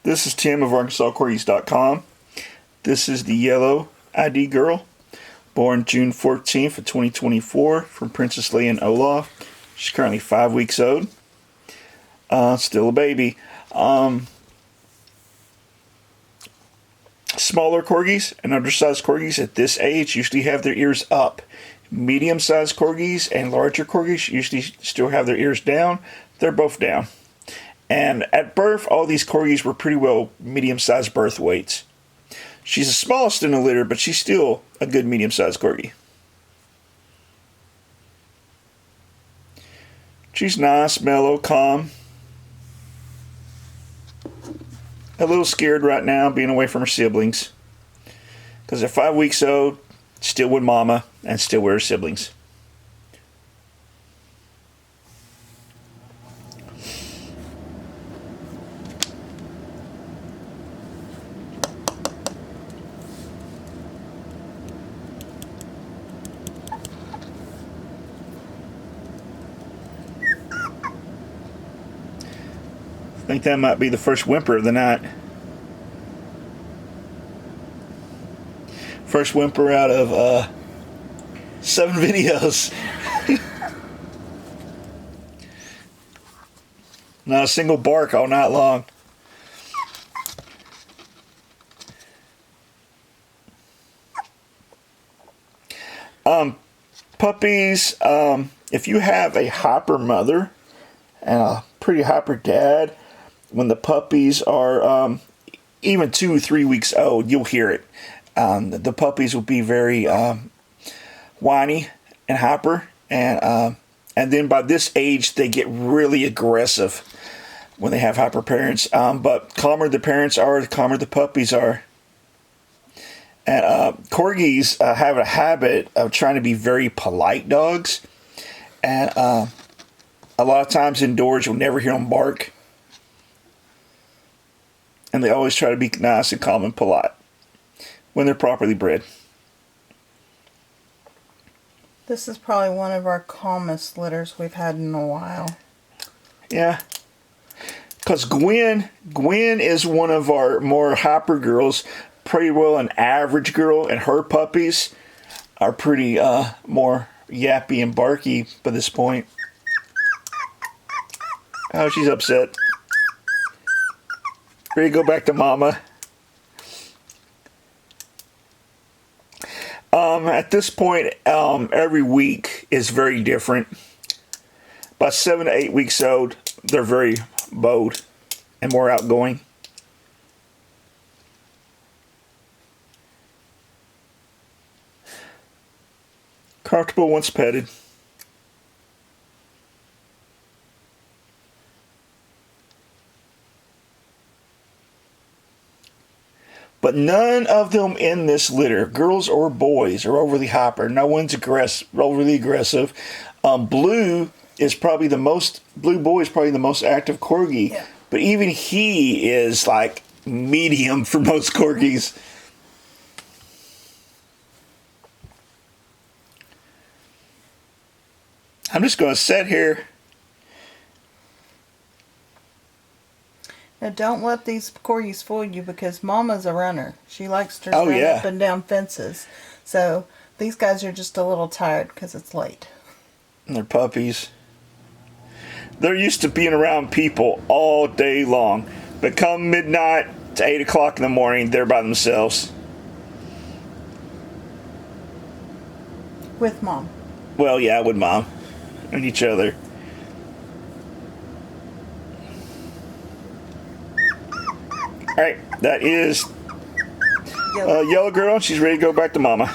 This is Tim of ArkansasCorgis.com. This is the yellow ID girl, born June 14th of 2024 from Princess Leia and Olaf. She's currently 5 weeks old. Still a baby. Smaller corgis and undersized corgis at this age usually have their ears up. Medium-sized corgis and larger corgis usually still have their ears down. They're both down. And at birth, all these corgis were pretty well medium-sized birth weights. She's the smallest in the litter, but she's still a good medium-sized corgi. She's nice, mellow, calm. A little scared right now being away from her siblings. Because they're 5 weeks old, still with mama, and still with her siblings. I think that might be the first whimper of the night. First whimper out of 7 videos. Not a single bark all night long. Puppies, if you have a hyper mother and a pretty hyper dad, when the puppies are even 2 or 3 weeks old, you'll hear it. The puppies will be very whiny and hyper, and then by this age they get really aggressive when they have hyper parents. But calmer the parents are, the calmer the puppies are. And corgis have a habit of trying to be very polite dogs, and a lot of times indoors you'll never hear them bark. And they always try to be nice and calm and polite when they're properly bred. This is probably one of our calmest litters we've had in a while. Yeah. Because Gwen is one of our more hyper girls. Pretty well an average girl, and her puppies are pretty more yappy and barky by this point. Oh, she's upset. Ready to go back to mama. At this point, every week is very different. By 7 to 8 weeks old, they're very bold and more outgoing. Comfortable once petted. But none of them in this litter, girls or boys, are overly hyper. No one's overly aggressive. Blue boy is probably the most active corgi. Yeah. But even he is like medium for most corgis. I'm just going to sit here. Now, don't let these corgis fool you, because Mama's a runner. She likes to run yeah. up and down fences. So these guys are just a little tired because it's late. And they're puppies. They're used to being around people all day long. But come midnight to 8 o'clock in the morning, they're by themselves. With Mom. Well, yeah, with Mom and each other. Alright, that is Yellow Girl. She's ready to go back to Mama.